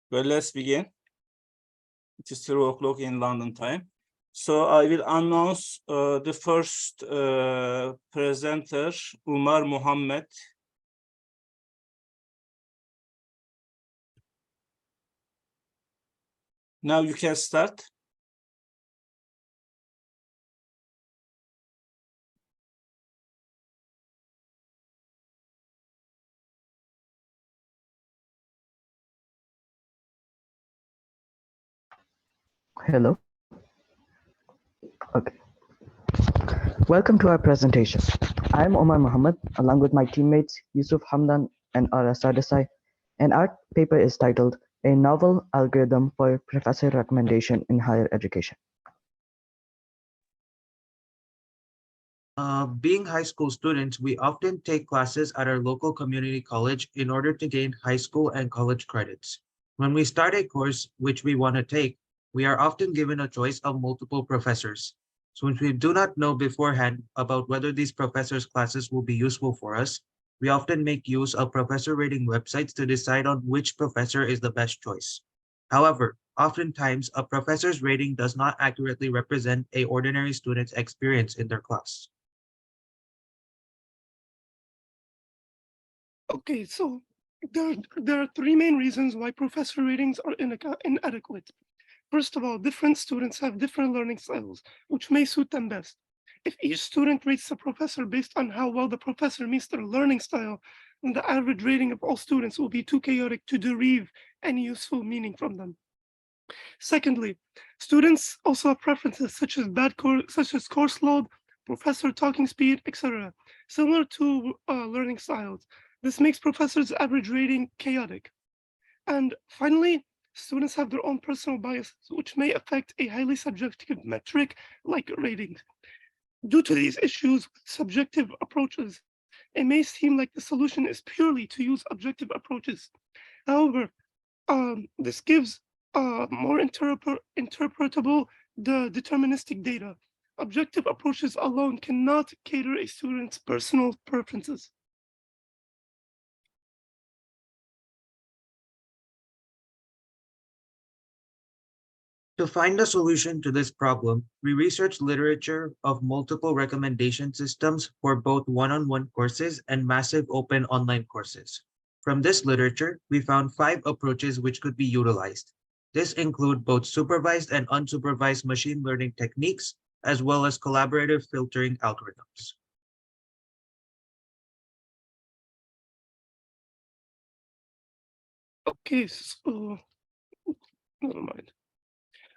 Well, let's begin. It is 3:00 in London time. So I will announce the first presenter, Umar Muhammad. Now you can start. Hello. Okay. Welcome to our presentation. I am Omar Muhammad, along with my teammates Yusuf, Hamdan, and Aarah Sardesai, and our paper is titled A Novel Algorithm for Professor Recommendation in Higher Education. Being high school students, we often take classes at our local community college in order to gain high school and college credits. When we start a course which we want to take, we are often given a choice of multiple professors. So since we do not know beforehand about whether these professors' classes will be useful for us, we often make use of professor rating websites to decide on which professor is the best choice. However, oftentimes a professor's rating does not accurately represent an ordinary student's experience in their class. Okay, so there are three main reasons why professor ratings are inadequate. First of all, different students have different learning styles, which may suit them best. If each student rates the professor based on how well the professor meets their learning style, then the average rating of all students will be too chaotic to derive any useful meaning from them. Secondly, students also have preferences such as course load, professor talking speed, etc., similar to learning styles. This makes professors' average rating chaotic. And finally, students have their own personal biases, which may affect a highly subjective metric like ratings. Due to these issues with subjective approaches, it may seem like the solution is purely to use objective approaches. However, this gives more interpretable the deterministic data. Objective approaches alone cannot cater a student's personal preferences. To find a solution to this problem, we researched literature of multiple recommendation systems for both one-on-one courses and massive open online courses. From this literature, we found 5 approaches which could be utilized. This include both supervised and unsupervised machine learning techniques, as well as collaborative filtering algorithms. Okay, so never mind.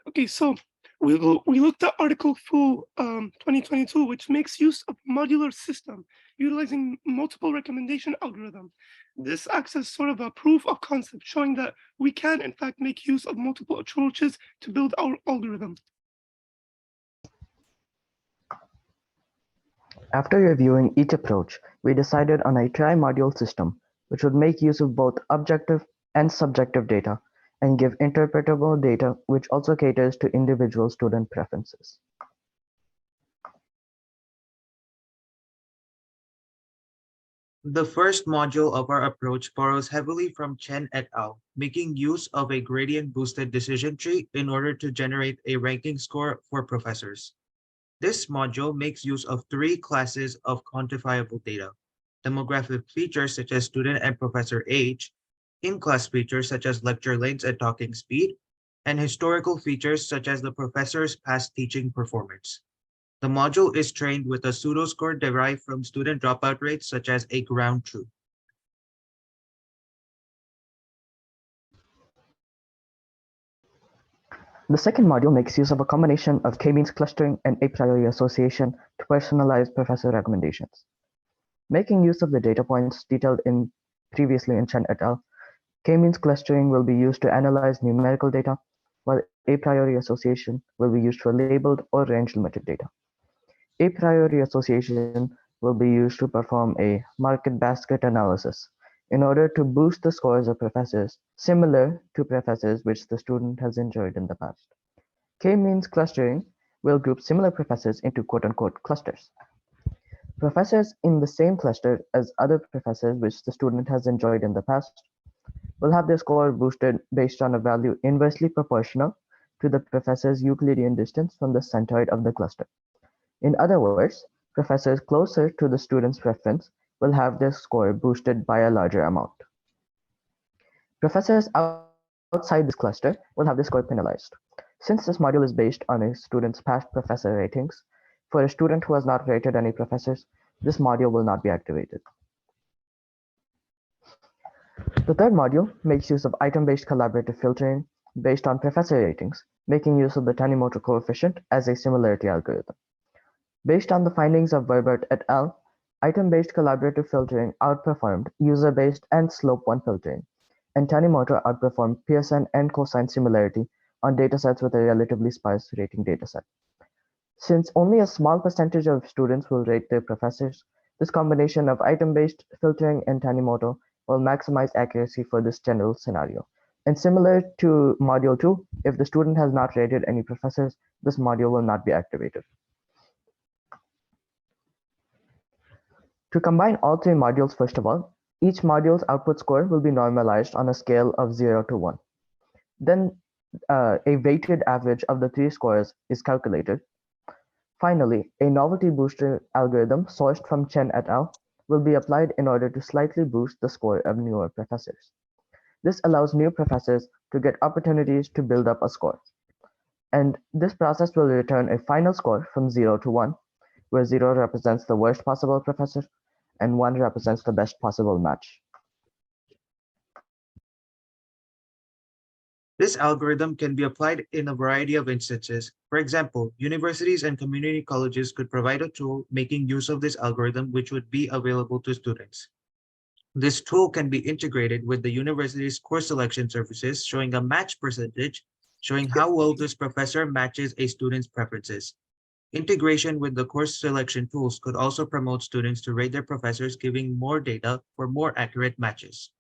Okay, so we looked at Article 4, 2022, which makes use of modular system utilizing multiple recommendation algorithm. This acts as sort of a proof of concept, showing that we can in fact make use of multiple approaches to build our algorithm. After reviewing each approach, we decided on a tri-module system, which would make use of both objective and subjective data and give interpretable data which also caters to individual student preferences. The first module of our approach borrows heavily from Chen et al., making use of a gradient-boosted decision tree in order to generate a ranking score for professors. This module makes use of 3 classes of quantifiable data: demographic features such as student and professor age, in-class features such as lecture lengths and talking speed, and historical features such as the professor's past teaching performance. The module is trained with a pseudo-score derived from student dropout rates such as a ground truth. The second module makes use of a combination of k-means clustering and a priori association to personalize professor recommendations. Making use of the data points detailed previously in Chen et al., k-means clustering will be used to analyze numerical data, while a priori association will be used for labeled or range-limited data. A priori association will be used to perform a market basket analysis in order to boost the scores of professors similar to professors which the student has enjoyed in the past. K-means clustering will group similar professors into quote-unquote clusters. Professors in the same cluster as other professors which the student has enjoyed in the past will have their score boosted based on a value inversely proportional to the professor's Euclidean distance from the centroid of the cluster. In other words, professors closer to the student's preference will have their score boosted by a larger amount. Professors outside this cluster will have their score penalized. Since this module is based on a student's past professor ratings, for a student who has not rated any professors, this module will not be activated. The third module makes use of item-based collaborative filtering based on professor ratings, making use of the Tanimoto coefficient as a similarity algorithm. Based on the findings of Verbert et al., item-based collaborative filtering outperformed user-based and slope-1 filtering, and Tanimoto outperformed Pearson and cosine similarity on datasets with a relatively sparse rating dataset. Since only a small percentage of students will rate their professors, this combination of item-based filtering and Tanimoto will maximize accuracy for this general scenario. And similar to Module 2, if the student has not rated any professors, this module will not be activated. To combine all three modules, first of all, each module's output score will be normalized on a scale of 0 to 1. Then a weighted average of the three scores is calculated. Finally, a novelty booster algorithm sourced from Chen et al. Will be applied in order to slightly boost the score of newer professors. This allows new professors to get opportunities to build up a score. And this process will return a final score from 0 to 1, where 0 represents the worst possible professor and 1 represents the best possible match. This algorithm can be applied in a variety of instances. For example, universities and community colleges could provide a tool making use of this algorithm, which would be available to students. This tool can be integrated with the university's course selection services, showing a match percentage, showing how well this professor matches a student's preferences. Integration with the course selection tools could also promote students to rate their professors, giving more data for more accurate matches.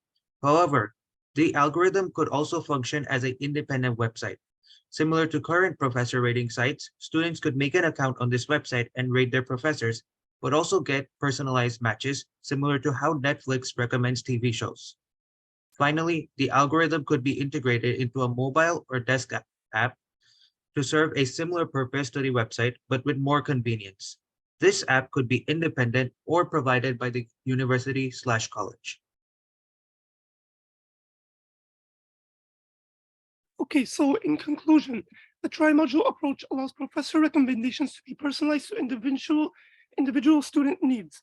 However, the algorithm could also function as an independent website. Similar to current professor rating sites, students could make an account on this website and rate their professors, but also get personalized matches, similar to how Netflix recommends TV shows. Finally, the algorithm could be integrated into a mobile or desktop app to serve a similar purpose to the website, but with more convenience. This app could be independent or provided by the university/college. Okay, so in conclusion, the tri-module approach allows professor recommendations to be personalized to individual student needs.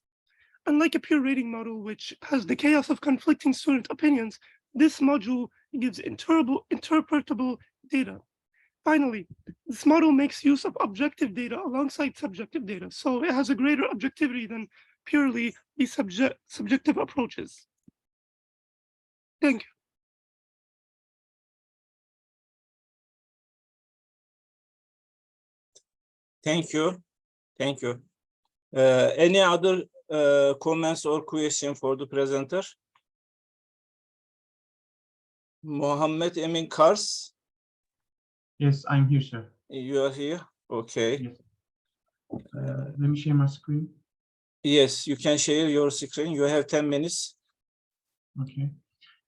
Unlike a pure rating model, which has the chaos of conflicting student opinions, this module gives interpretable data. Finally, this model makes use of objective data alongside subjective data, so it has a greater objectivity than purely the subjective approaches. Thank you. Thank you. Thank you. Any other comments or question for the presenter? Mohammad, Emir, Kars? Yes, I'm here, sir. You are here? Okay. Yes. Let me share my screen. Yes, you can share your screen. You have 10 minutes. Okay.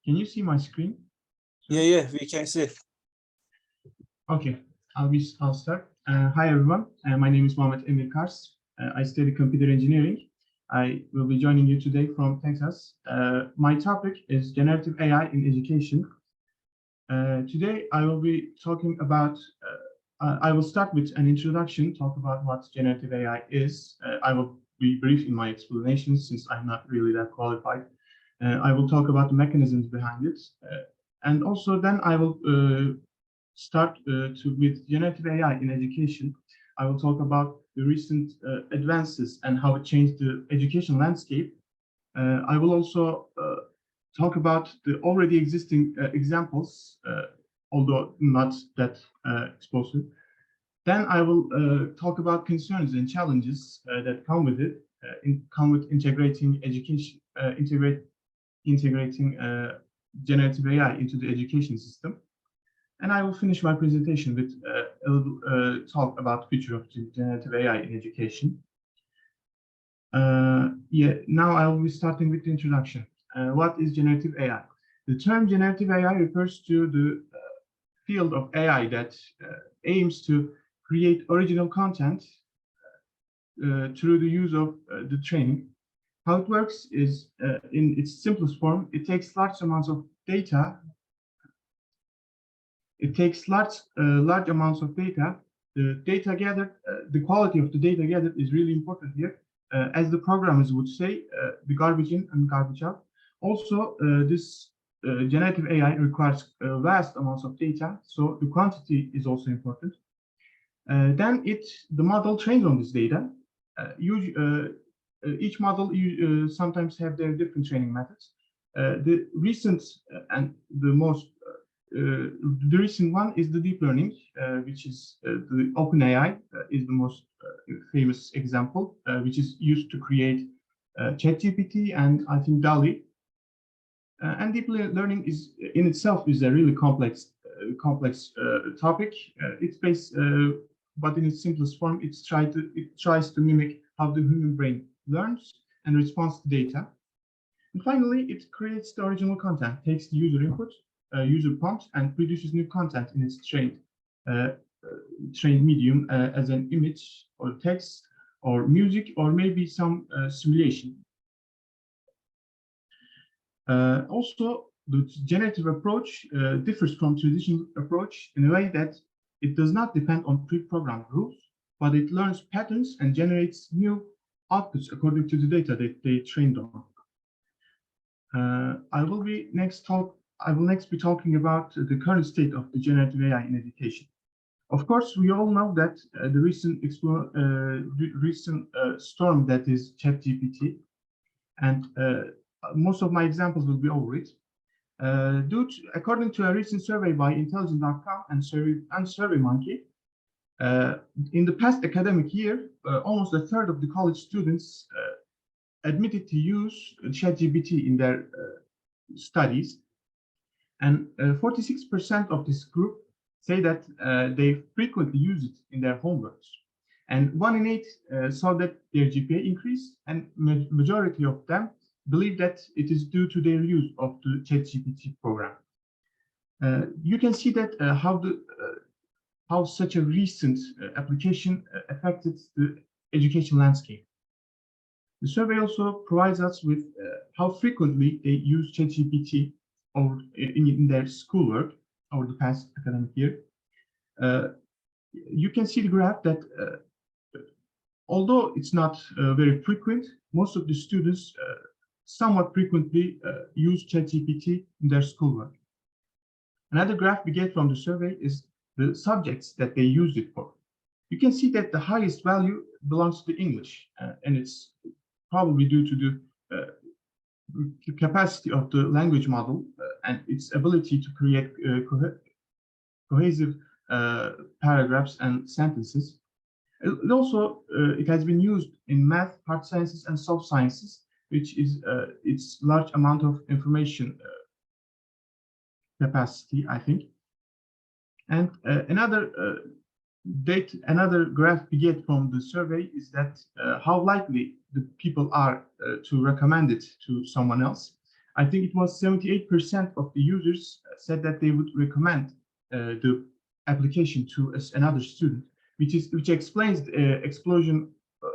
Can you see my screen? Yeah, we can see. Okay, I'll start. Hi, everyone. My name is Mohammad Emir Kars. I study computer engineering. I will be joining you today from Texas. My topic is generative AI in education. Today, I will be talking about, I will start with an introduction, talk about what generative AI is. I will be brief in my explanations since I'm not really that qualified. I will talk about the mechanisms behind it. And also then I will start with generative AI in education. I will talk about the recent advances and how it changed the education landscape. I will also talk about the already existing examples, although not that explosive. Then I will talk about concerns and challenges that come with it, come with integrating education, integrating generative AI into the education system. And I will finish my presentation with a little talk about the future of generative AI in education. Now I will be starting with the introduction. What is generative AI? The term generative AI refers to the field of AI that aims to create original content through the use of the training. How it works is, in its simplest form, it takes large amounts of data. Large amounts of data. The data gathered, the quality of the data gathered is really important here. As the programmers would say, the garbage in and garbage out. Also, this generative AI requires vast amounts of data, so the quantity is also important. Then the model trains on this data. Each model sometimes have their different training methods. The recent and the recent one is the deep learning, which is the OpenAI is the most famous example, which is used to create ChatGPT and I think DALL-E. And deep learning is in itself is a really complex topic. It's based, but in its simplest form, it tries to mimic how the human brain learns and responds to data. And finally, it creates the original content, takes the user input, user prompt, and produces new content in its trained medium as an image or text or music or maybe some simulation. Also, the generative approach differs from traditional approach in a way that it does not depend on pre-programmed rules, but it learns patterns and generates new outputs according to the data that they trained on. I will next be talking about the current state of the generative AI in education. Of course, we all know that the recent storm that is ChatGPT, and most of my examples will be over it. According to a recent survey by Intelligent.com and SurveyMonkey, in the past academic year, almost a third of the college students admitted to use ChatGPT in their studies, and 46% of this group say that they frequently use it in their homeworks, and 1 in 8 saw that their GPA increased, and majority of them believe that it is due to their use of the ChatGPT program. You can see that how such a recent application affected the education landscape. The survey also provides us with how frequently they use ChatGPT in their schoolwork over the past academic year. You can see the graph that although it's not very frequent, most of the students somewhat frequently use ChatGPT in their schoolwork. Another graph we get from the survey is the subjects that they use it for. You can see that the highest value belongs to English, and it's probably due to the capacity of the language model and its ability to create cohesive paragraphs and sentences. It also it has been used in math, hard sciences, and soft sciences, which is its large amount of information capacity, I think. And another graph we get from the survey is that how likely the people are to recommend it to someone else. I think it was 78% of the users said that they would recommend the application to another student, which explains the explosion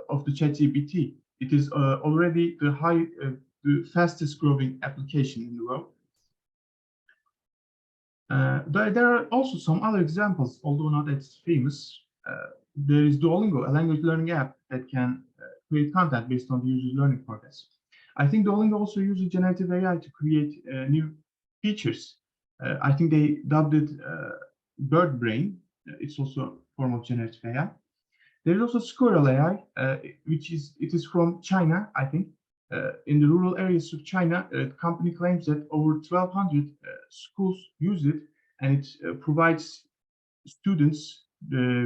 of the ChatGPT. It is already the fastest growing application in the world. There are also some other examples, although not as famous. There is Duolingo, a language learning app that can create content based on the user's learning progress. I think Duolingo also uses generative AI to create new features. I think they dubbed it Bird Brain. It's also a form of generative AI. There is also Squirrel AI, which is from China, I think. In the rural areas of China, the company claims that over 1,200 schools use it, and it provides students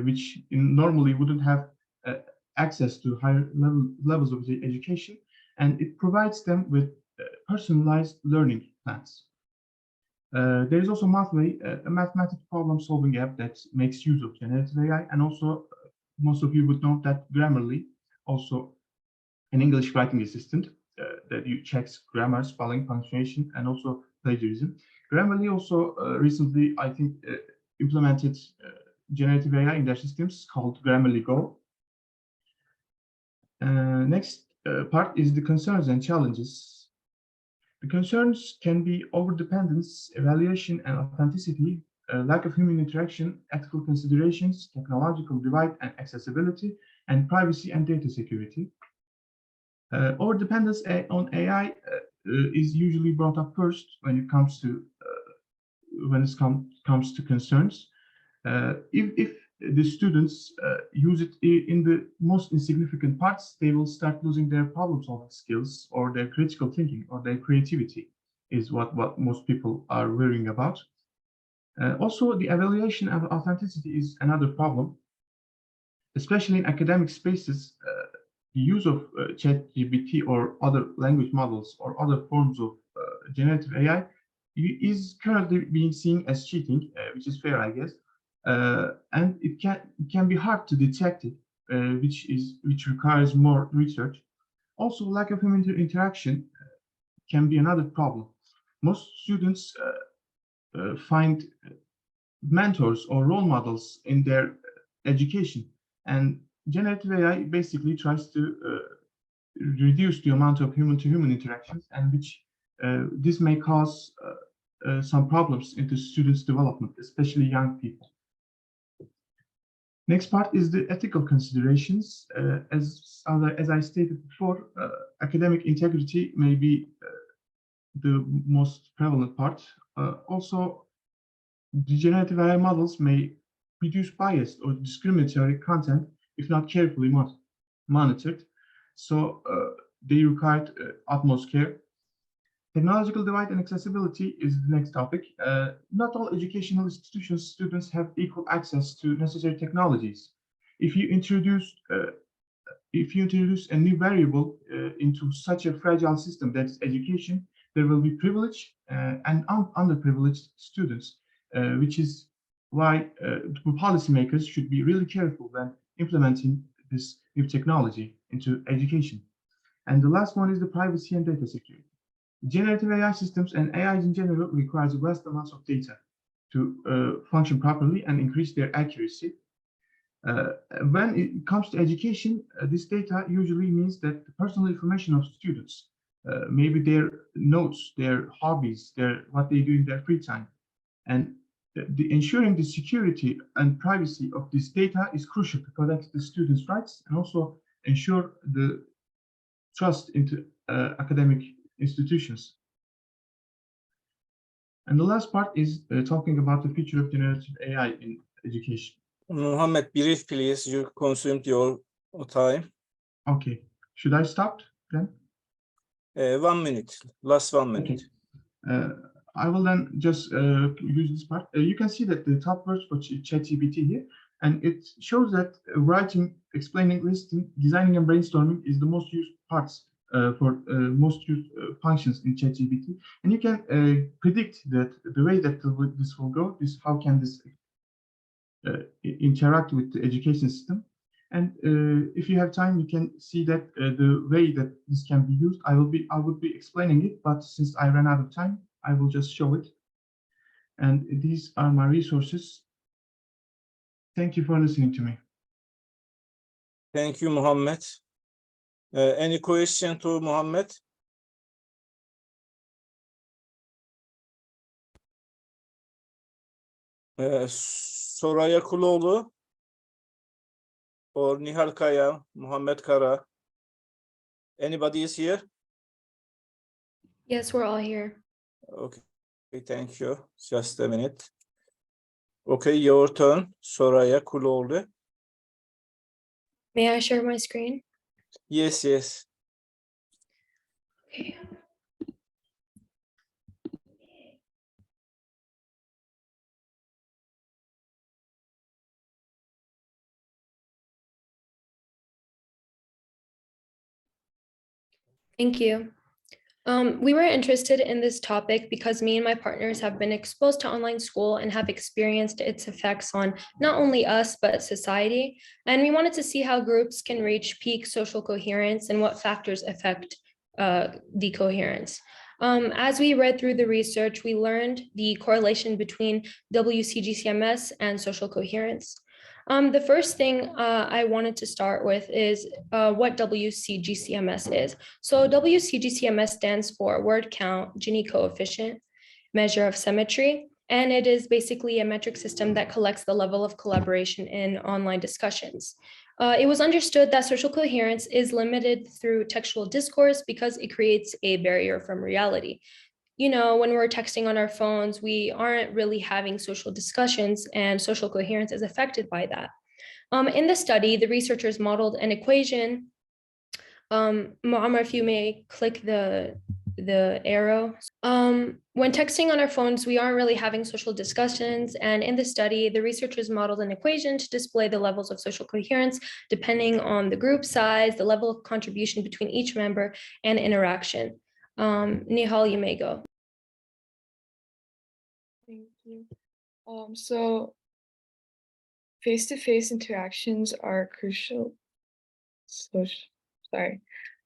which normally wouldn't have access to higher levels of education, and it provides them with personalized learning plans. There is also Mathway, a mathematical problem-solving app that makes use of generative AI, and also most of you would know that Grammarly, also an English writing assistant that you checks grammar, spelling, punctuation, and also plagiarism. Grammarly also recently, I think, implemented generative AI in their systems called Grammarly Go. Next part is the concerns and challenges. The concerns can be overdependence, evaluation and authenticity, lack of human interaction, ethical considerations, technological divide and accessibility, and privacy and data security. Overdependence on AI is usually brought up first when it comes to concerns. If the students use it in the most insignificant parts, they will start losing their problem-solving skills or their critical thinking or their creativity, is what most people are worrying about. Also, the evaluation of authenticity is another problem, especially in academic spaces. The use of ChatGPT or other language models or other forms of generative AI is currently being seen as cheating, which is fair, I guess. And it can be hard to detect it, which requires more research. Also, lack of human interaction can be another problem. Most students find mentors or role models in their education, and generative AI basically tries to reduce the amount of human-to-human interactions, and which this may cause some problems into students' development, especially young people. Next part is the ethical considerations. As I stated before, academic integrity may be the most prevalent part. Also, the generative AI models may produce biased or discriminatory content if not carefully monitored. So they require utmost care. Technological divide and accessibility is the next topic. Not all educational institutions students have equal access to necessary technologies. If you introduce a new variable into such a fragile system that is education, there will be privileged and underprivileged students, which is why policymakers should be really careful when implementing this new technology into education. And the last one is the privacy and data security. Generative AI systems and AI in general requires vast amounts of data to function properly and increase their accuracy. When it comes to education, this data usually means that the personal information of students, maybe their notes, their hobbies, what they do in their free time, and ensuring the security and privacy of this data is crucial to protect the students' rights and also ensure the trust into academic institutions. And the last part is talking about the future of generative AI in education. Muhammad, brief, please. You consumed your time. Okay. Should I stop then? 1 minute. Last 1 minute. Okay. I will then just use this part. You can see that the top words for ChatGPT here, and it shows that writing, explaining, listing, designing, and brainstorming is the most used parts for most used functions in ChatGPT. And you can predict that the way that this will go is how can this interact with the education system. And if you have time, you can see that the way that this can be used. I would be explaining it, but since I ran out of time, I will just show it. And these are my resources. Thank you for listening to me. Thank you, Muhammad. Any question to Muhammad? Soraya Kouloughli or Nihal Kaya, Muhammad Kara. Anybody is here? Yes, we're all here. Okay, thank you. Just a minute. Okay, your turn, Soraya Kouloughli. May I share my screen? Yes, yes. Okay. Thank you. We were interested in this topic because me and my partners have been exposed to online school and have experienced its effects on not only us, but society. And we wanted to see how groups can reach peak social coherence and what factors affect the coherence. As we read through the research, we learned the correlation between WC-GCMS and social coherence. The first thing I wanted to start with is what WC-GCMS is. So WC-GCMS stands for word count, Gini coefficient, measure of symmetry, and it is basically a metric system that collects the level of collaboration in online discussions. It was understood that social coherence is limited through textual discourse because it creates a barrier from reality. You know, when we're texting on our phones, we aren't really having social discussions, and social coherence is affected by that. In the study, the researchers modeled an equation. Muammer, if you may click the arrow. When texting on our phones, we aren't really having social discussions. And in the study, the researchers modeled an equation to display the levels of social coherence depending on the group size, the level of contribution between each member, and interaction. Nihal, you may go. Thank you. So face-to-face interactions are crucial. Sorry.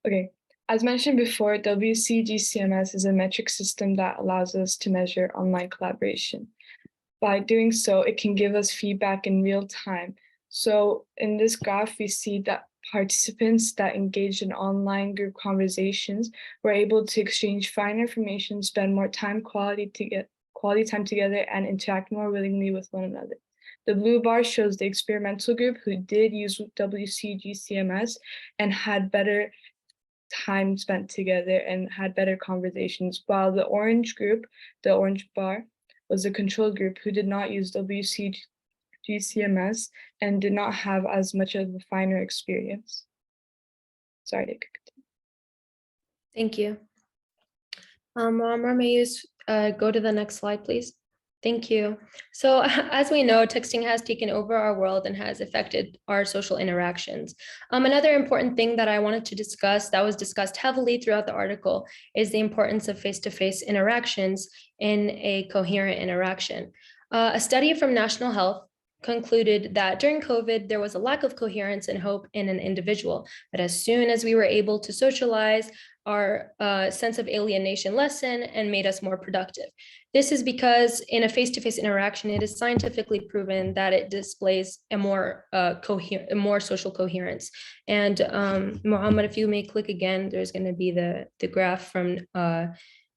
Okay. As mentioned before, WC-GCMS is a metric system that allows us to measure online collaboration. By doing so, it can give us feedback in real time. So in this graph, we see that participants that engaged in online group conversations were able to exchange finer information, spend more time quality time together, and interact more willingly with one another. The blue bar shows the experimental group who did use WC-GCMS and had better time spent together and had better conversations, while the orange group, the orange bar, was the control group who did not use WC-GCMS and did not have as much of a finer experience. Sorry to continue. Thank you. Omar, may you go to the next slide, please? Thank you. So as we know, texting has taken over our world and has affected our social interactions. Another important thing that I wanted to discuss that was discussed heavily throughout the article is the importance of face-to-face interactions in a coherent interaction. A study from National Health concluded that during COVID, there was a lack of coherence and hope in an individual. But as soon as we were able to socialize, our sense of alienation lessened and made us more productive. This is because in a face-to-face interaction, it is scientifically proven that it displays a more social coherence. And Muhammad, if you may click again, there's going to be the graph from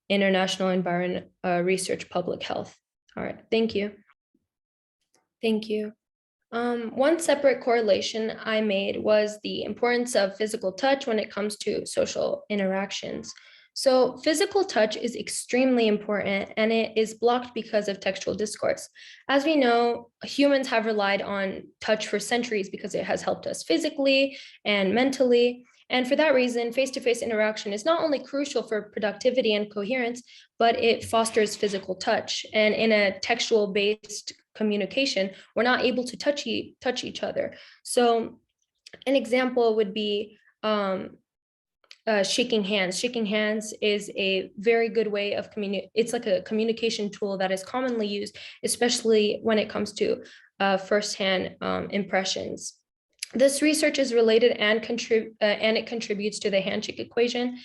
International Environment Research Public Health. All right, thank you. Thank you. One separate correlation I made was the importance of physical touch when it comes to social interactions. So physical touch is extremely important, and it is blocked because of textual discourse. As we know, humans have relied on touch for centuries because it has helped us physically and mentally. And for that reason, face-to-face interaction is not only crucial for productivity and coherence, but it fosters physical touch. And in a textual-based communication, we're not able to touch each other. So an example would be shaking hands. Shaking hands is a very good way of it's like a communication tool that is commonly used, especially when it comes to firsthand impressions. This research is related and it contributes to the handshake equation,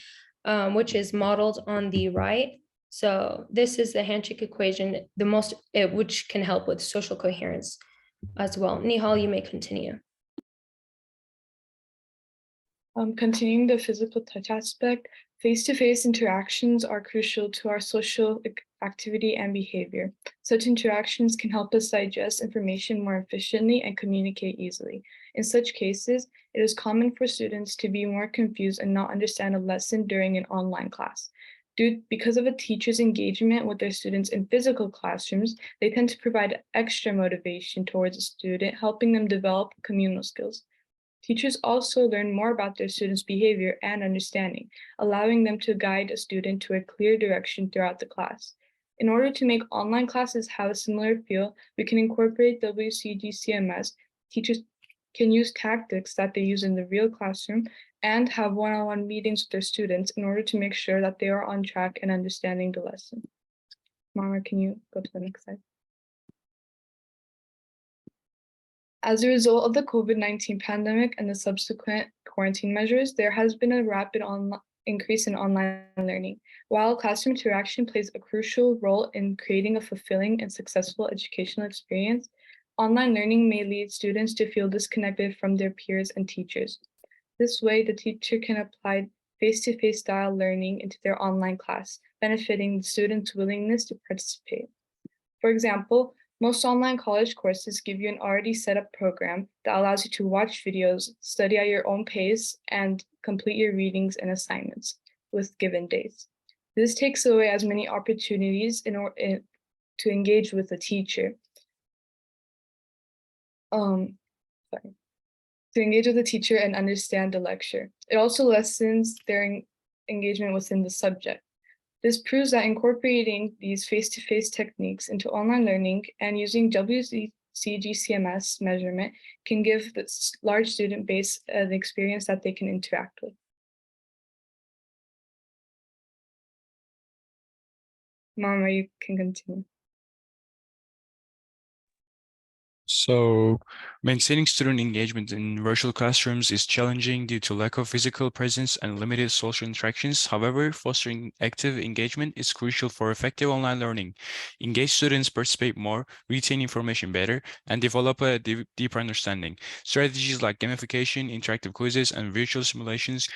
which is modeled on the right. So this is the handshake equation, which can help with social coherence as well. Nihal, you may continue. Continuing the physical touch aspect, face-to-face interactions are crucial to our social activity and behavior. Such interactions can help us digest information more efficiently and communicate easily. In such cases, it is common for students to be more confused and not understand a lesson during an online class. Because of a teacher's engagement with their students in physical classrooms, they tend to provide extra motivation towards a student, helping them develop communal skills. Teachers also learn more about their students' behavior and understanding, allowing them to guide a student to a clear direction throughout the class. In order to make online classes have a similar feel, we can incorporate WC-GCMS. Teachers can use tactics that they use in the real classroom and have one-on-one meetings with their students in order to make sure that they are on track and understanding the lesson. Mara, can you go to the next slide? As a result of the COVID-19 pandemic and the subsequent quarantine measures, there has been a rapid increase in online learning. While classroom interaction plays a crucial role in creating a fulfilling and successful educational experience, online learning may lead students to feel disconnected from their peers and teachers. This way, the teacher can apply face-to-face style learning into their online class, benefiting the students' willingness to participate. For example, most online college courses give you an already set up program that allows you to watch videos, study at your own pace, and complete your readings and assignments with given days. This takes away as many opportunities to engage with the teacher. To engage with the teacher and understand the lecture. It also lessens their engagement within the subject. This proves that incorporating these face-to-face techniques into online learning and using WC-GCMS measurement can give this large student base an experience that they can interact with. Muammer, you can continue. So, maintaining student engagement in virtual classrooms is challenging due to lack of physical presence and limited social interactions. However, fostering active engagement is crucial for effective online learning. Engaged students participate more, retain information better, and develop a deeper understanding. Strategies like gamification, interactive quizzes, and virtual simulations.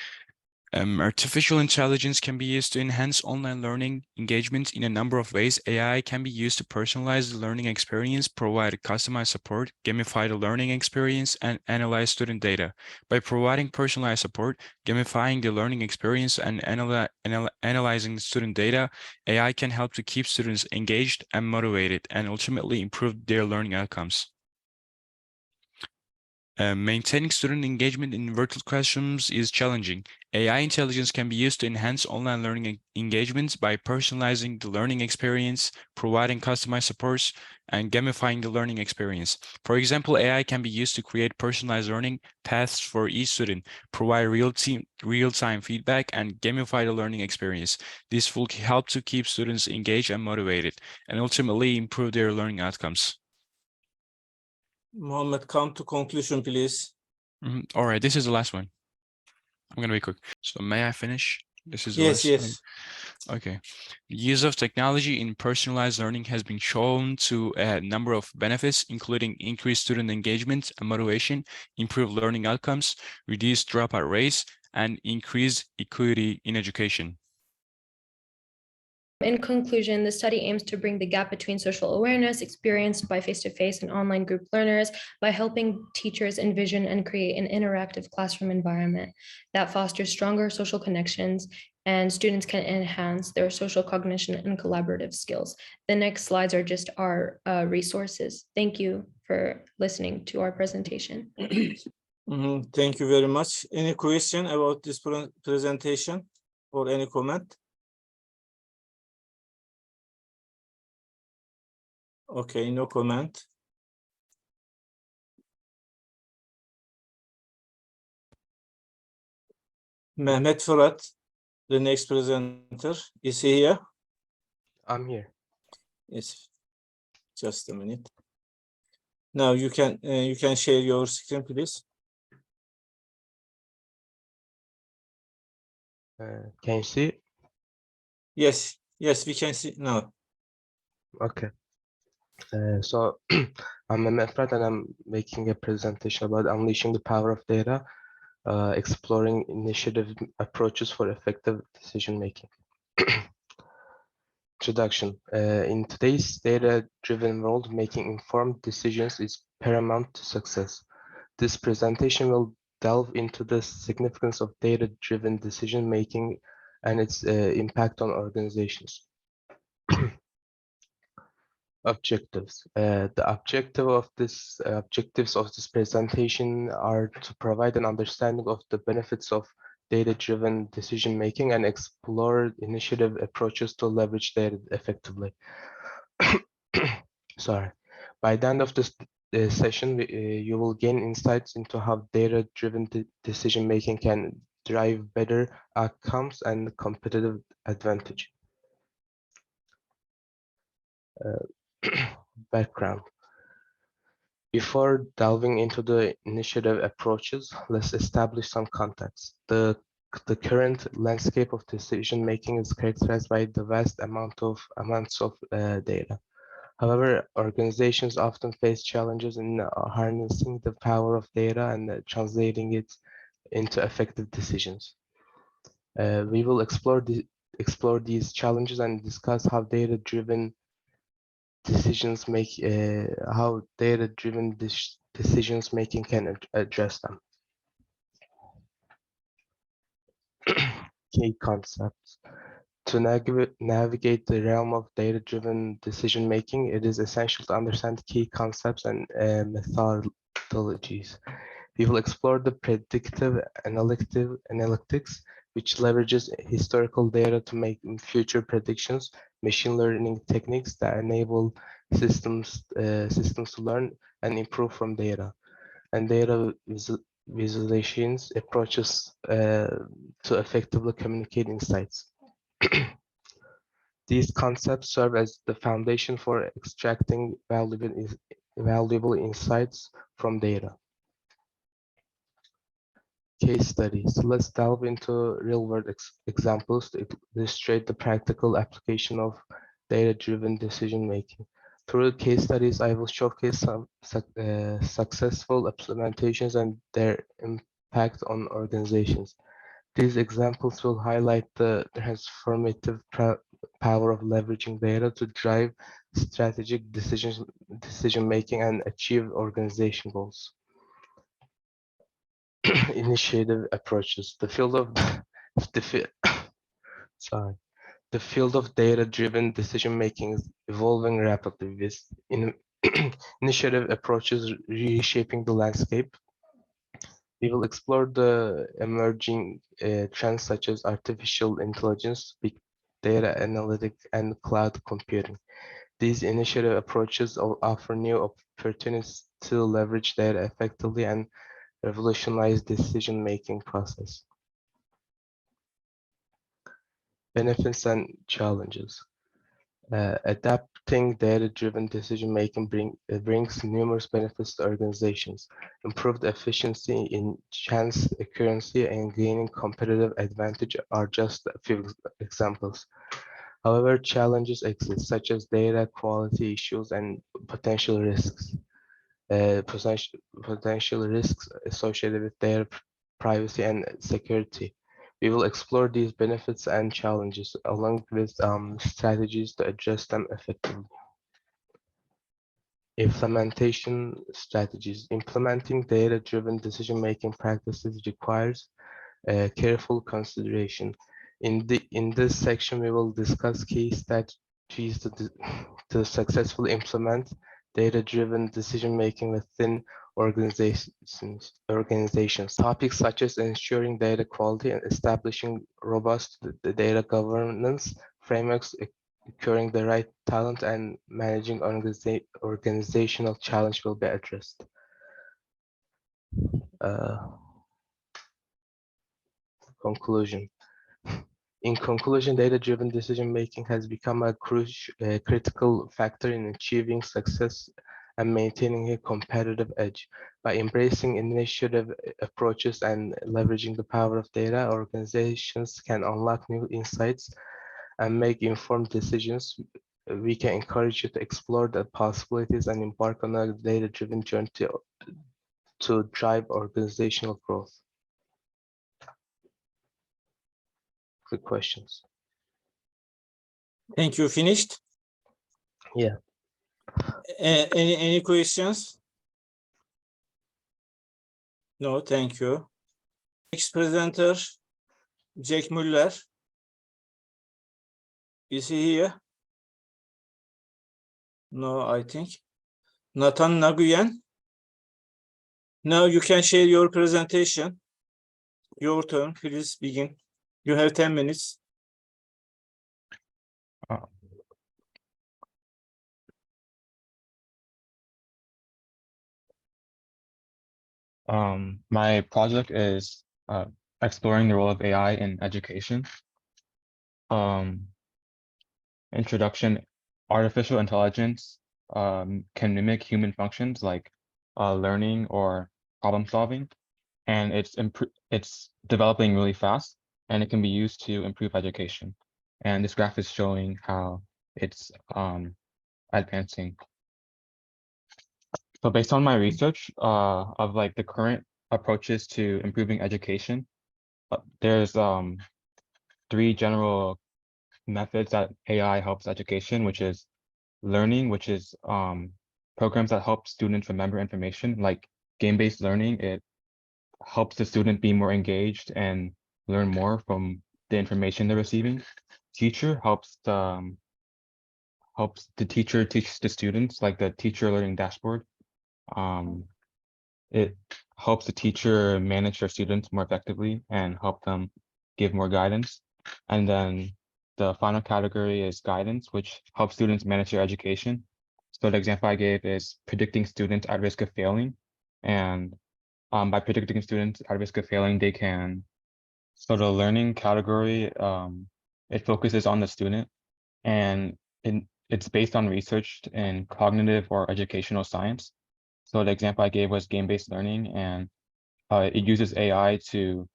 Artificial intelligence can be used to enhance online learning engagement in a number of ways. AI can be used to personalize the learning experience, provide customized support, gamify the learning experience, and analyze student data. By providing personalized support, gamifying the learning experience, and analyzing student data, AI can help to keep students engaged and motivated and ultimately improve their learning outcomes. Maintaining student engagement in virtual classrooms is challenging. AI intelligence can be used to enhance online learning engagements by personalizing the learning experience, providing customized supports, and gamifying the learning experience. For example, AI can be used to create personalized learning paths for each student, provide real-time feedback, and gamify the learning experience. This will help to keep students engaged and motivated, and ultimately improve their learning outcomes. Mohammed, come to conclusion, please. All right, this is the last one. I'm going to be quick. So may I finish? This is the Yes, last one. yes. Okay. The use of technology in personalized learning has been shown to a number of benefits, including increased student engagement and motivation, improved learning outcomes, reduced dropout rates, and increased equity in education. In conclusion, the study aims to bring the gap between social awareness experienced by face-to-face and online group learners by helping teachers envision and create an interactive classroom environment that fosters stronger social connections, and students can enhance their social cognition and collaborative skills. The next slides are just our resources. Thank you for listening to our presentation. Thank you very much. Any question about this presentation or any comment? Okay, no comment. Mehmet Fırat, the next presenter, is he here? I'm here. Yes. Just a minute. Now you can share your screen, please. Can you see it? Yes, yes, we can see now. Okay. So I'm Mehmet Fırat and I'm making a presentation about unleashing the power of data, exploring initiative approaches for effective decision making. Introduction. In today's data-driven world, making informed decisions is paramount to success. This presentation will delve into the significance of data-driven decision making and its impact on organizations. Objectives. The objectives of this presentation are to provide an understanding of the benefits of data-driven decision-making and explore initiative approaches to leverage data effectively. Sorry. By the end of this session, you will gain insights into how data-driven decision-making can drive better outcomes and competitive advantage. Background. Before delving into the initiative approaches, let's establish some context. The the current landscape of decision making is characterized by the vast amounts of data. However, organizations often face challenges in harnessing the power of data and translating it into effective decisions. We will explore these challenges and discuss how data-driven decisions decisions making can address them. Key concepts. To navigate the realm of data-driven decision making, it is essential to understand key concepts and methodologies. We will explore the predictive analytics, which leverages historical data to make future predictions, machine learning techniques that enable systems to learn and improve from data, and data visualizations approaches to effectively communicate insights. These concepts serve as the foundation for extracting valuable insights from data. Case studies. Let's delve into real-world examples to illustrate the practical application of data-driven decision-making. Through case studies, I will showcase some successful implementations and their impact on organizations. These examples will highlight the transformative power of leveraging data to drive strategic decision-making and achieve organization goals. Initiative approaches. The field of data-driven decision-making is evolving rapidly with initiative approaches reshaping the landscape. We will explore the emerging trends such as artificial intelligence, big data analytics, and cloud computing. These initiative approaches offer new opportunities to leverage data effectively and revolutionize decision-making process. Benefits and challenges. Adapting data-driven decision-making brings numerous benefits to organizations. Improved efficiency, enhanced accuracy, and gaining competitive advantage are just a few examples. However, challenges exist, such as data quality issues and potential risks. Potential risks associated with data privacy and security. We will explore these benefits and challenges along with strategies to address them effectively. Implementation strategies. Implementing data-driven decision-making practices requires careful consideration. In this section, we will discuss key strategies to successfully implement data-driven decision-making within organizations. Topics such as ensuring data quality and establishing robust data governance frameworks, securing the right talent, and managing organizational challenge will be addressed. Conclusion. In conclusion, data-driven decision-making has become a critical factor in achieving success and maintaining a competitive edge. By embracing initiative approaches and leveraging the power of data, organizations can unlock new insights and make informed decisions. We can encourage you to explore the possibilities and embark on a data-driven journey to drive organizational growth. Good questions. Thank you. Finished? Yeah. Any questions? No, thank you. Next presenter, Jack Muller. Is he here? No, I think. Nathan Nguyen. Now you can share your presentation. Your turn, please begin. You have 10 minutes. My project is exploring the role of AI in education. Introduction, artificial intelligence can mimic human functions like learning or problem solving, and it's developing really fast. and it can be used to improve education. And this graph is showing how it's advancing. So based on my research of like the current approaches to improving education, there's 3 general methods that AI helps education, which is learning, which is programs that help students remember information, like game-based learning. It helps the student be more engaged and learn more from the information they're receiving. Teacher helps the teacher teach the students, like the teacher learning dashboard. It helps the teacher manage their students more effectively and help them give more guidance. And then the final category is guidance, which helps students manage their education. So the example I gave is predicting students at risk of failing. And by predicting students at risk of failing, they can, so the learning category, it focuses on the student, and it's based on research in cognitive or educational science. So the example I gave was game-based learning, and it uses AI to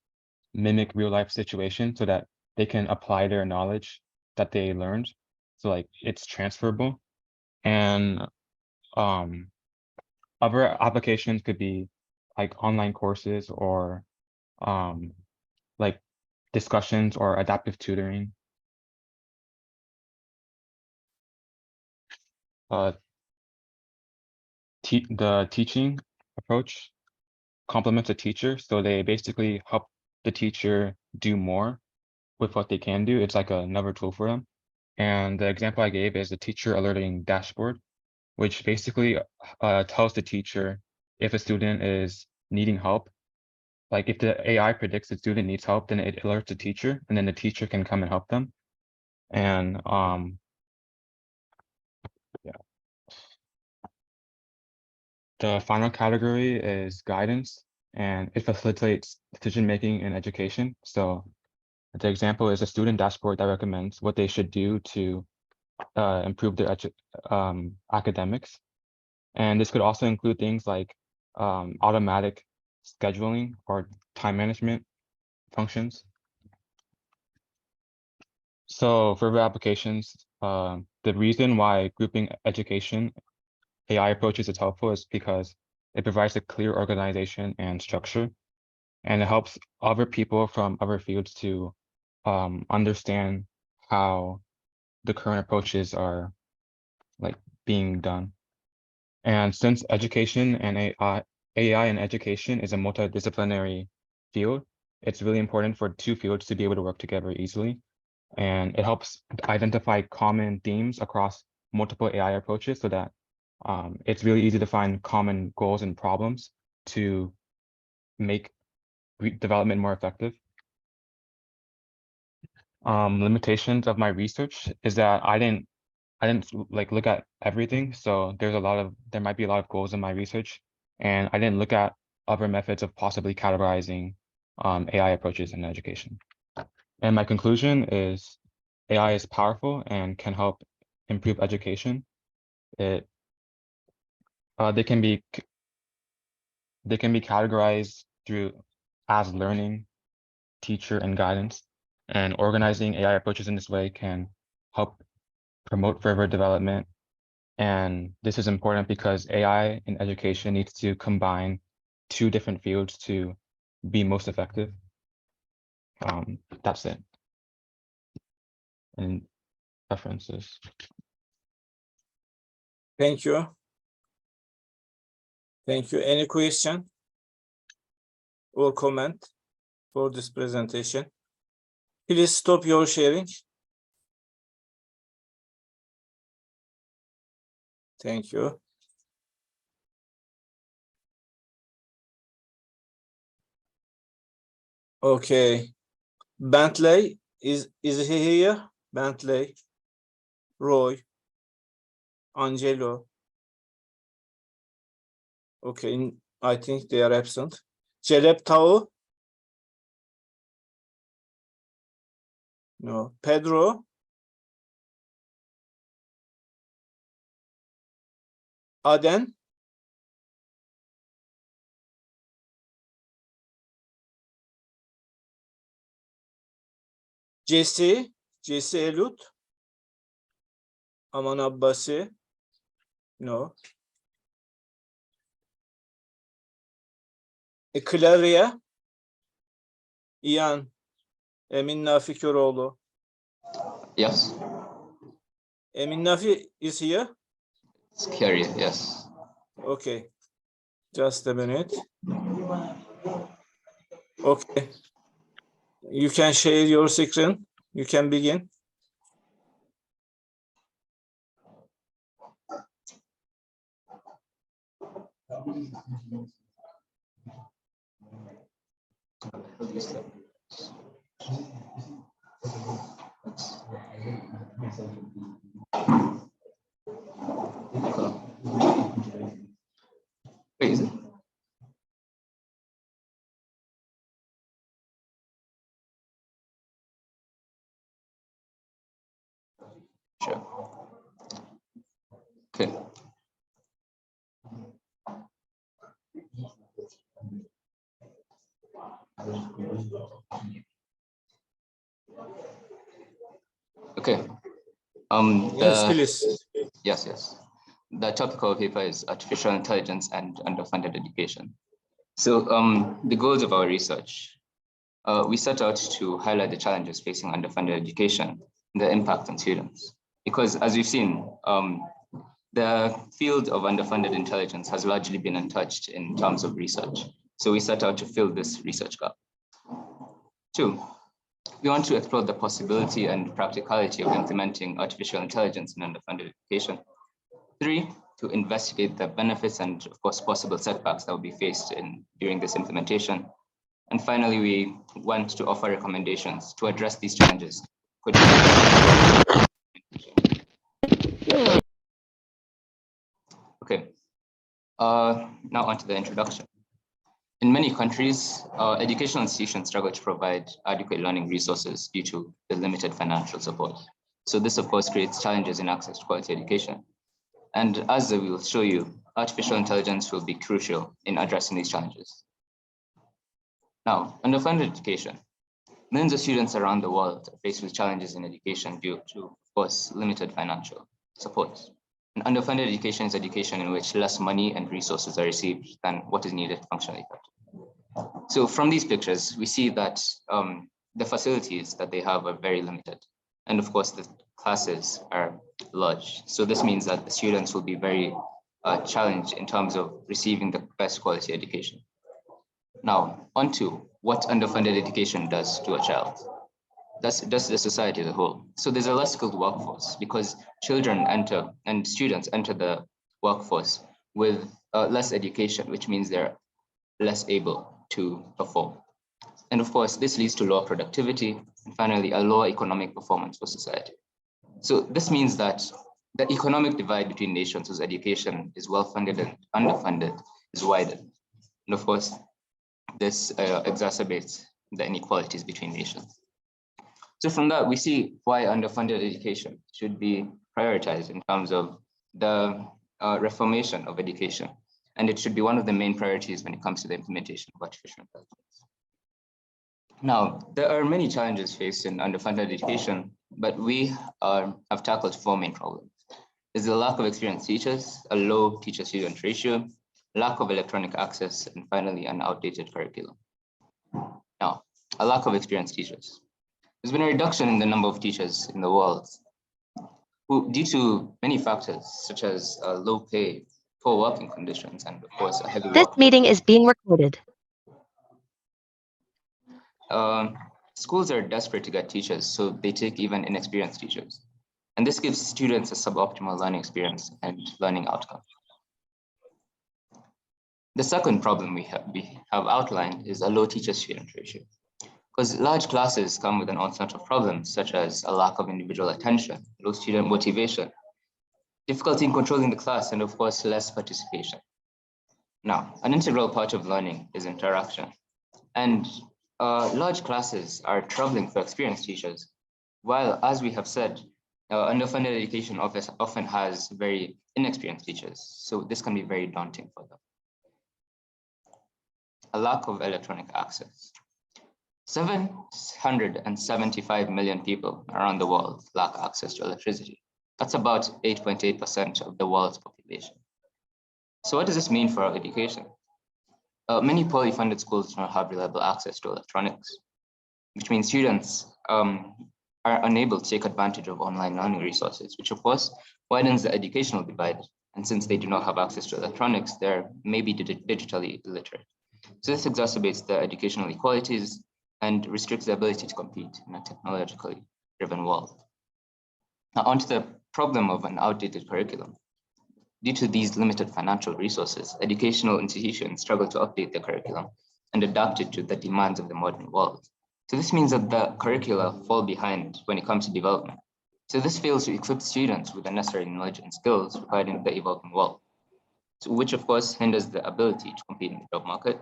mimic real-life situations so that they can apply their knowledge that they learned. So like it's transferable. And other applications could be like online courses or like discussions or adaptive tutoring. The teaching approach complements the teacher, so they basically help the teacher do more with what they can do. It's like another tool for them. And the example I gave is the teacher alerting dashboard, which basically tells the teacher if a student is needing help. Like if the AI predicts the student needs help, then it alerts the teacher, and then the teacher can come and help them. And yeah. The final category is guidance, and it facilitates decision-making in education. So the example is a student dashboard that recommends what they should do to improve their academics. And this could also include things like automatic scheduling or time management functions. So for the applications, the reason why grouping education AI approaches is helpful is because it provides a clear organization and structure, and it helps other people from other fields to understand how the current approaches are like being done. And since education and AI and education is a multidisciplinary field, it's really important for 2 fields to be able to work together easily. And it helps identify common themes across multiple AI approaches so that it's really easy to find common goals and problems to make development more effective. Limitations of my research is that I didn't like look at everything. So there might be a lot of goals in my research, and I didn't look at other methods of possibly categorizing AI approaches in education. And my conclusion is AI is powerful and can help improve education. They can be categorized as learning, teacher, and guidance. And organizing AI approaches in this way can help promote further development. And this is important because AI in education needs to combine 2 different fields to be most effective. That's it. And references. Thank you. Thank you. Any question or comment for this presentation? Please stop your sharing. Thank you. Okay. Bentley, is he here? Bentley, Roy, Angelo. Okay, I think they are absent. Celeb Tao? No. Pedro? Aden? Jesse Elut, Aman Abbasi, no. Claria, Ian, Emin Nafi Köroğlu. Yes, Emin Nafi is here? it's carrier, yes. Okay, just a minute. Okay, you can share your screen. You can begin. Wait, is it? Sure. Okay. Okay. Yes, please. Yes. The topic of our paper is artificial intelligence and underfunded education. So the goals of our research, we set out to highlight the challenges facing underfunded education, the impact on students. Because as we've seen, the field of underfunded intelligence has largely been untouched in terms of research. So we set out to fill this research gap. 2, we want to explore the possibility and practicality of implementing artificial intelligence in underfunded education. 3, to investigate the benefits and, of course, possible setbacks that will be faced during this implementation. And finally, we want to offer recommendations to address these challenges. Okay, now onto the introduction. In many countries, educational institutions struggle to provide adequate learning resources due to the limited financial support. So this, of course, creates challenges in access to quality education. And as we will show you, artificial intelligence will be crucial in addressing these challenges. Now, underfunded education. Millions of students around the world are faced with challenges in education due to, of course, limited financial support. And underfunded education is education in which less money and resources are received than what is needed functionally. So from these pictures, we see that the facilities that they have are very limited. And of course, the classes are large. So this means that the students will be very challenged in terms of receiving the best quality education. Now, on to what underfunded education does to a child. Does the society as a whole. So there's a less skilled workforce because children enter and students enter the workforce with less education, which means they're less able to perform. And of course, this leads to lower productivity and finally a lower economic performance for society. So this means that the economic divide between nations whose education is well-funded and underfunded is widened. And of course, this exacerbates the inequalities between nations. So from that, we see why underfunded education should be prioritized in terms of the reformation of education. And it should be one of the main priorities when it comes to the implementation of artificial intelligence. Now, there are many challenges faced in underfunded education, but we have tackled 4 main problems. There's a lack of experienced teachers, a low teacher-student ratio, lack of electronic access, and finally, an outdated curriculum. Now, a lack of experienced teachers. There's been a reduction in the number of teachers in the world who, due to many factors, such as low pay, poor working conditions, and of course, a heavy This meeting is being recorded. Schools are desperate to get teachers, so they take even inexperienced teachers. And this gives students a suboptimal learning experience and learning outcome. The second problem we have outlined is a low teacher-student ratio. Because large classes come with an onslaught of problems, such as a lack of individual attention, low student motivation, difficulty in controlling the class, and of course, less participation. Now, an integral part of learning is interaction. And large classes are troubling for experienced teachers, while, as we have said, underfunded education often has very inexperienced teachers. So this can be very daunting for them. A lack of electronic access. 775 million people around the world lack access to electricity. That's about 8.8% of the world's population. So what does this mean for our education? Many poorly funded schools do not have reliable access to electronics, which means students are unable to take advantage of online learning resources, which of course widens the educational divide. And since they do not have access to electronics, they're maybe digitally illiterate. So this exacerbates the educational inequalities and restricts the ability to compete in a technologically driven world. Now onto the problem of an outdated curriculum. Due to these limited financial resources, educational institutions struggle to update their curriculum and adapt it to the demands of the modern world. So this means that the curricula fall behind when it comes to development. So this fails to equip students with the necessary knowledge and skills required in the evolving world, so which of course hinders the ability to compete in the job market,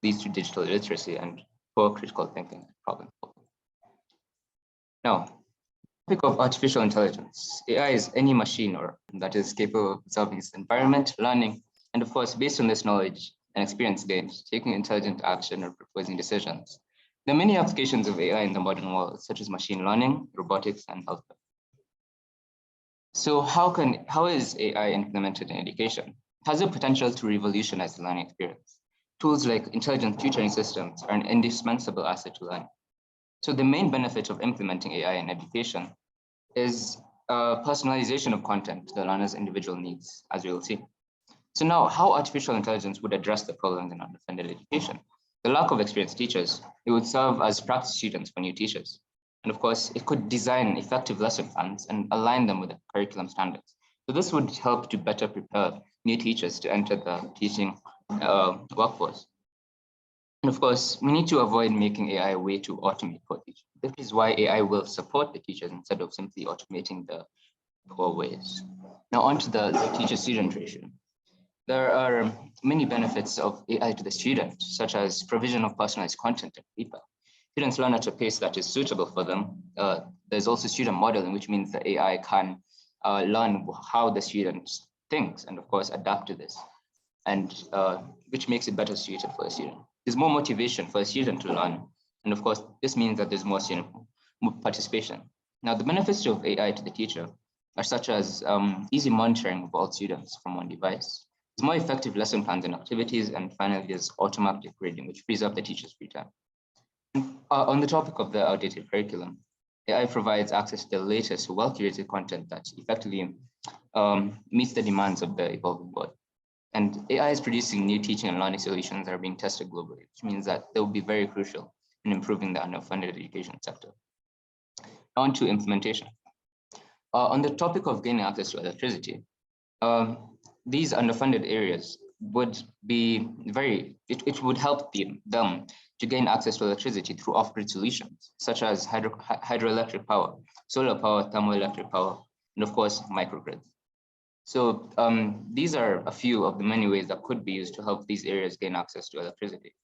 leads to digital illiteracy and poor critical thinking and problem solving. Now, topic of artificial intelligence. AI is any machine that is capable of observing its environment, learning, and of course, based on this knowledge and experience gained, taking intelligent action or proposing decisions. There are many applications of AI in the modern world, such as machine learning, robotics, and healthcare. So how is AI implemented in education? It has the potential to revolutionize the learning experience. Tools like intelligent tutoring systems are an indispensable asset to learning. So the main benefit of implementing AI in education is personalization of content to the learner's individual needs, as we will see. So now, how artificial intelligence would address the problems in underfunded education? The lack of experienced teachers, it would serve as practice students for new teachers. And of course, it could design effective lesson plans and align them with the curriculum standards. So this would help to better prepare new teachers to enter the teaching workforce. And of course, we need to avoid making AI a way to automate poor teaching. This is why AI will support the teachers instead of simply automating the poor ways. Now onto the teacher-student ratio. There are many benefits of AI to the student, such as provision of personalized content and feedback. Students learn at a pace that is suitable for them. There's also student modeling, which means the AI can learn how the student thinks and of course adapt to this, and which makes it better suited for a student. There's more motivation for a student to learn. And of course, this means that there's more student participation. Now, the benefits of AI to the teacher are such as easy monitoring of all students from one device. There's more effective lesson plans and activities. And finally, there's automatic grading, which frees up the teacher's free time. On the topic of the outdated curriculum, AI provides access to the latest, well-curated content that effectively meets the demands of the evolving world. And AI is producing new teaching and learning solutions that are being tested globally, which means that they will be very crucial in improving the underfunded education sector. On to implementation. On the topic of gaining access to electricity, these underfunded areas would be it would help them to gain access to electricity through off-grid solutions, such as hydroelectric power, solar power, thermoelectric power, and of course, microgrids. So these are a few of the many ways that could be used to help these areas gain access to electricity.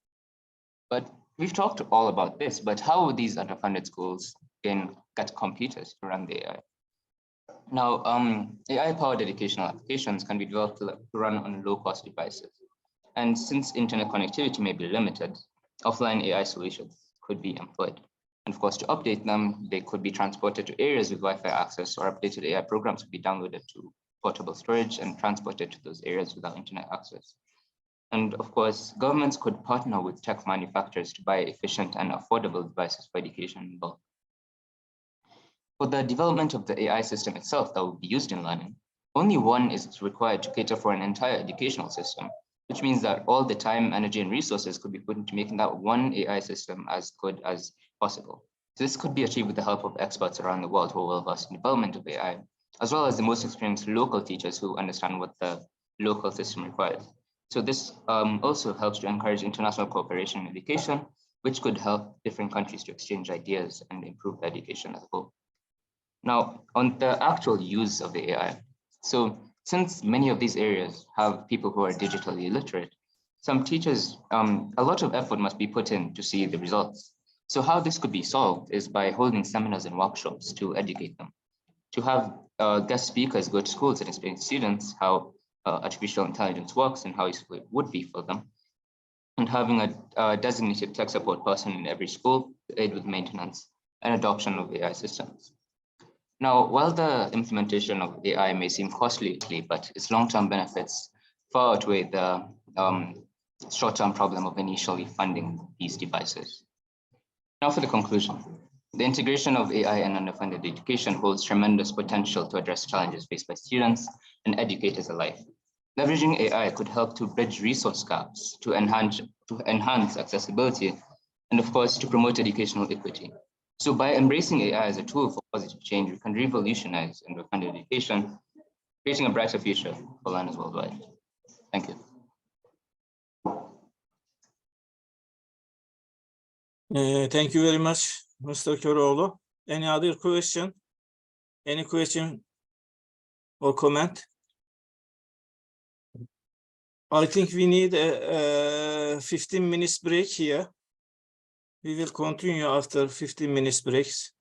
But we've talked all about this, but how would these underfunded schools get computers to run the AI? Now, AI-powered educational applications can be developed to run on low-cost devices. And since internet connectivity may be limited, offline AI solutions could be employed. And of course, to update them, they could be transported to areas with Wi-Fi access, or updated AI programs could be downloaded to portable storage and transported to those areas without internet access. And of course, governments could partner with tech manufacturers to buy efficient and affordable devices for education in bulk. For the development of the AI system itself that will be used in learning, only one is required to cater for an entire educational system, which means that all the time, energy, and resources could be put into making that one AI system as good as possible. So this could be achieved with the help of experts around the world who are well-versed in development of AI, as well as the most experienced local teachers who understand what the local system requires. So this also helps to encourage international cooperation in education, which could help different countries to exchange ideas and improve education as a whole. Now, on the actual use of the AI, so since many of these areas have people who are digitally illiterate, some teachers, a lot of effort must be put in to see the results. So how this could be solved is by holding seminars and workshops to educate them, to have guest speakers go to schools and explain to students how artificial intelligence works and how useful it would be for them. and having a designated tech support person in every school to aid with maintenance and adoption of AI systems. Now, while the implementation of AI may seem costly, but its long-term benefits far outweigh the short-term problem of initially funding these devices. Now for the conclusion. The integration of AI and underfunded education holds tremendous potential to address challenges faced by students and educators alike. Leveraging AI could help to bridge resource gaps, to enhance accessibility, and of course, to promote educational equity. So by embracing AI as a tool for positive change, we can revolutionize underfunded education, creating a brighter future for learners worldwide. Thank you. Thank you very much, Mr. Kouloughli. Any other question? Any question or comment? I think we need a 15 minutes break here. We will continue after 15 minutes breaks.